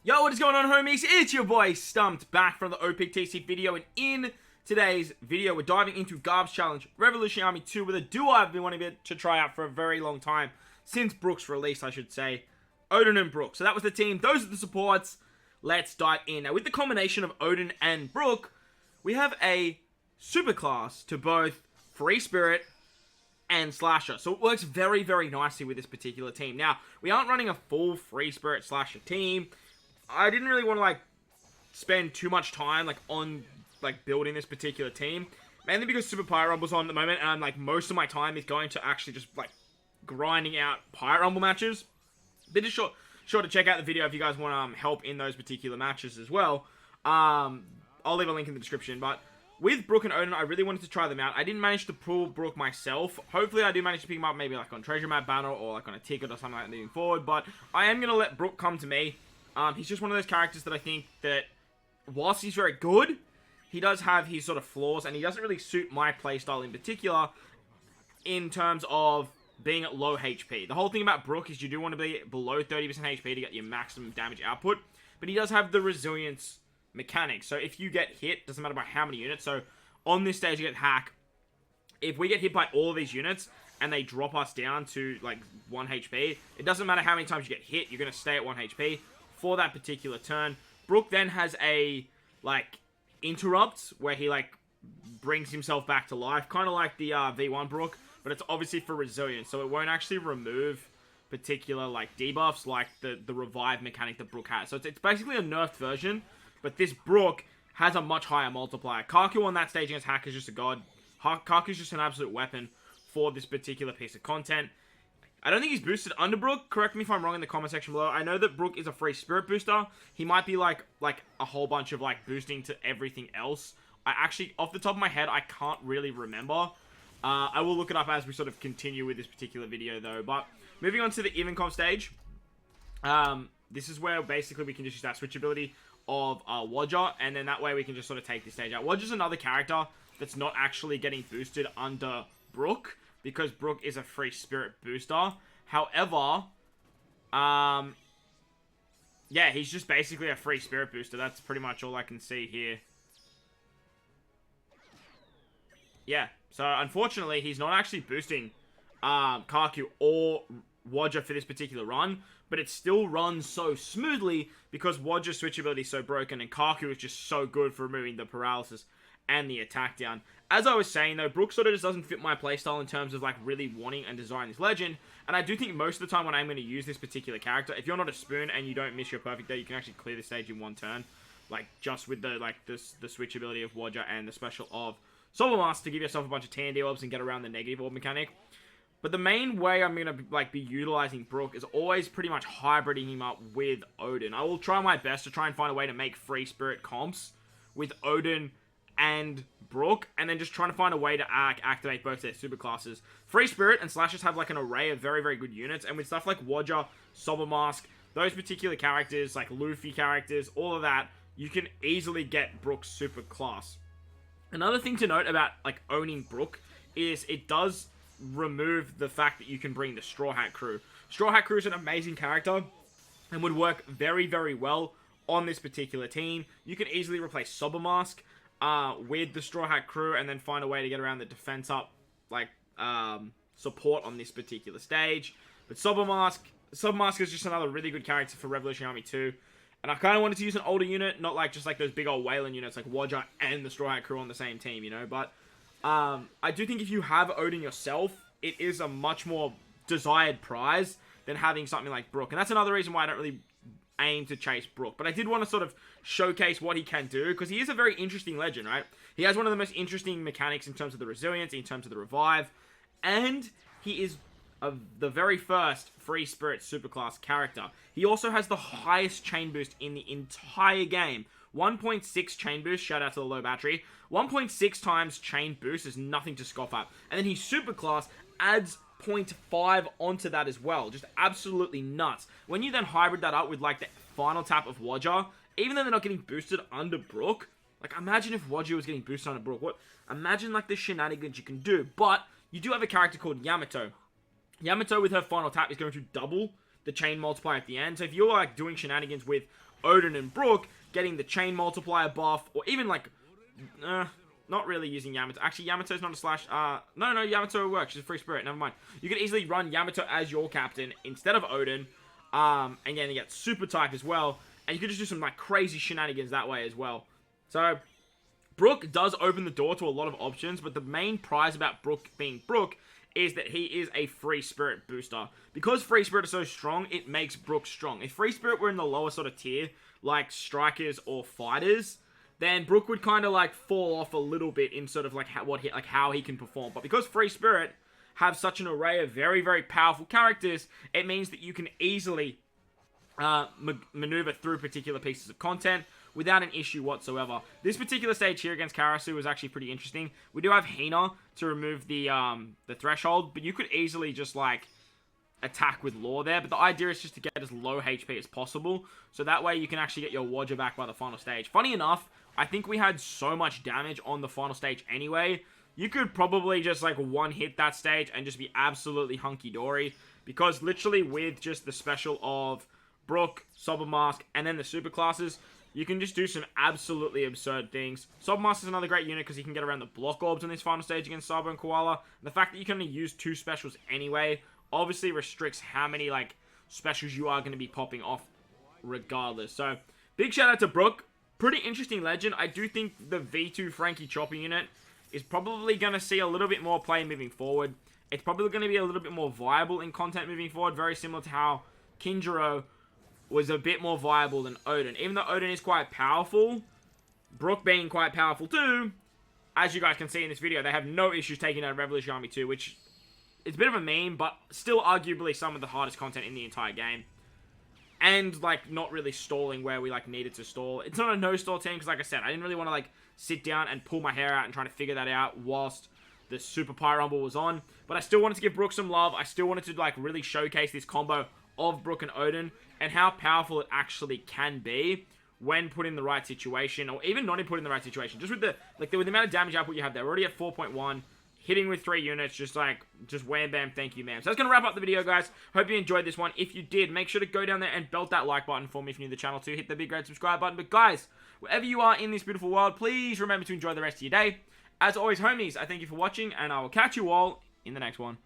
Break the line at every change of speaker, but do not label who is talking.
Yo, what is going on, homies? It's your boy Stumped, back from the OPTC video, and in today's video, we're diving into Garp's challenge, Revolutionary Army 2, with a duo I've been wanting to try out for a very long time, since Brook's release, I should say, ODEN and Brook. So that was the team, those are the supports, let's dive in. Now, with the combination of ODEN and Brook, we have a super class to both Free Spirit and Slasher, so it works very, very nicely with this particular team. Now, we aren't running a full Free Spirit Slasher team. I didn't really want to, spend too much time, on, building this particular team. Mainly because Super Pyro Rumble's on at the moment, and, most of my time is going to actually just, grinding out Pyro Rumble matches. But just sure to check out the video if you guys want help in those particular matches as well. I'll leave a link in the description, but with Brook and ODEN, I really wanted to try them out. I didn't manage to pull Brook myself. Hopefully, I do manage to pick him up maybe, on Treasure Map Banner or, on a ticket or something like that moving forward, but I am going to let Brook come to me. He's just one of those characters that I think that, whilst he's very good, he does have his sort of flaws, and he doesn't really suit my playstyle in particular, in terms of being at low HP. The whole thing about Brook is you do want to be below 30% HP to get your maximum damage output, but he does have the resilience mechanic. So if you get hit, doesn't matter by how many units, so on this stage you get hack. If we get hit by all of these units, and they drop us down to, 1 HP, it doesn't matter how many times you get hit, you're going to stay at 1 HP. For that particular turn. Brook then has a, interrupt, where he, brings himself back to life, kind of like the V1 Brook, but it's obviously for resilience, so it won't actually remove particular, debuffs, like the revive mechanic that Brook has. So it's basically a nerfed version, but this Brook has a much higher multiplier. Kaku on that stage against Hack is just a god. Kaku is just an absolute weapon for this particular piece of content. I don't think he's boosted under Brook. Correct me if I'm wrong in the comment section below. I know that Brook is a free spirit booster. He might be like a whole bunch of boosting to everything else. I actually, off the top of my head, I can't really remember. I will look it up as we sort of continue with this particular video though. But moving on to the even comp stage. This is where basically we can just use that switch ability of Wodger, and then that way we can just sort of take this stage out. Wodger's another character that's not actually getting boosted under Brook, because Brook is a free spirit booster. However, yeah, he's just basically a free spirit booster. That's pretty much all I can see here. Yeah, so unfortunately, he's not actually boosting Kaku or Wodger for this particular run, but it still runs so smoothly because Wodger's switch ability is so broken, and Kaku is just so good for removing the paralysis and the attack down. As I was saying though, Brook sort of just doesn't fit my playstyle in terms of really wanting and desiring this legend, and I do think most of the time when I'm going to use this particular character, if you're not a spoon and you don't miss your perfect day, you can actually clear the stage in one turn, just with the the switch ability of Wodger and the special of Solar Mask to give yourself a bunch of TND orbs and get around the negative orb mechanic. But the main way I'm going to be utilizing Brook is always pretty much hybriding him up with ODEN. I will try my best to try and find a way to make free spirit comps with ODEN and Brook, and then just trying to find a way to activate both their super classes. Free Spirit and Slashers have an array of very, very good units, and with stuff like Wodger, Solar Mask, those particular characters, Luffy characters, all of that, you can easily get Brook's super class. Another thing to note about owning Brook is it does remove the fact that you can bring the Straw Hat Crew. Straw Hat Crew is an amazing character and would work very, very well on this particular team. You can easily replace Solar Mask with the Straw Hat Crew, and then find a way to get around the defense up, support on this particular stage. But Solar Mask is just another really good character for Revolutionary Army 2. And I kind of wanted to use an older unit, not just those big old Wayland units like Wodger and the Straw Hat Crew on the same team, you know. But I do think if you have ODEN yourself, it is a much more desired prize than having something like Brook. And that's another reason why I don't really aim to chase Brook, but I did want to sort of showcase what he can do, because he is a very interesting legend, right? He has one of the most interesting mechanics in terms of the resilience, in terms of the revive, and he is the very first free spirit superclass character. He also has the highest chain boost in the entire game. 1.6 chain boost, shout out to the low battery. 1.6 times chain boost is nothing to scoff at. And then his superclass adds 0.5 onto that as well. Just absolutely nuts. When you then hybrid that up with the final tap of Wodger, even though they're not getting boosted under Brook, imagine if Wodger was getting boosted under Brook. Imagine the shenanigans you can do. But you do have a character called Yamato. Yamato with her final tap is going to double the chain multiplier at the end. So if you're doing shenanigans with Odin and Brook getting the chain multiplier buff, or even like, not really using Yamato. Actually, Yamato's not a slash. No, Yamato works. She's a free spirit. Never mind. You can easily run Yamato as your captain instead of Odin. And then you get super type as well. And you can just do some like crazy shenanigans that way as well. So, Brook does open the door to a lot of options, but the main prize about Brook being Brook is that he is a free spirit booster. Because free spirit is so strong, it makes Brook strong. If free spirit were in the lower sort of tier, like strikers or fighters, then Brook would kind of like fall off a little bit in sort of like how he can perform. But because free spirit have such an array of very, very powerful characters, it means that you can easily maneuver through particular pieces of content without an issue whatsoever. This particular stage here against Karasu was actually pretty interesting. We do have Hina to remove the threshold, but you could easily just like attack with Law there. But the idea is just to get as low HP as possible, so that way you can actually get your Wadger back by the final stage. Funny enough, I think we had so much damage on the final stage anyway. You could probably just like one hit that stage and just be absolutely hunky-dory, because literally with just the special of Brook, Sober Mask, and then the super classes, you can just do some absolutely absurd things. Sober Mask is another great unit because he can get around the block orbs on this final stage against Sabo and Koala. And the fact that you can only use 2 specials anyway obviously restricts how many like specials you are going to be popping off regardless. So, big shout out to Brook. Pretty interesting legend. I do think the V2 Frankie Chopper unit is probably going to see a little bit more play moving forward. It's probably going to be a little bit more viable in content moving forward, very similar to how Kinjiro was a bit more viable than Odin. Even though Odin is quite powerful, Brook being quite powerful too, as you guys can see in this video, they have no issues taking out Revolution Army 2, which is a bit of a meme, but still arguably some of the hardest content in the entire game. And, like, not really stalling where we, like, needed to stall. It's not a no-stall team, because, like I said, I didn't really want to, like, sit down and pull my hair out and try to figure that out whilst the Super Pyro Rumble was on. But I still wanted to give Brook some love. I still wanted to, like, really showcase this combo of Brook and Odin and how powerful it actually can be when put in the right situation, or even not put in the right situation. Just with the with the amount of damage output you have there. We're already at 4.1, hitting with 3 units, just wham bam, thank you ma'am. So that's going to wrap up the video, guys. Hope you enjoyed this one. If you did, make sure to go down there and belt that like button for me if you're new to the channel too. Hit the big red subscribe button. But guys, wherever you are in this beautiful world, please remember to enjoy the rest of your day. As always, homies, I thank you for watching, and I will catch you all in the next one.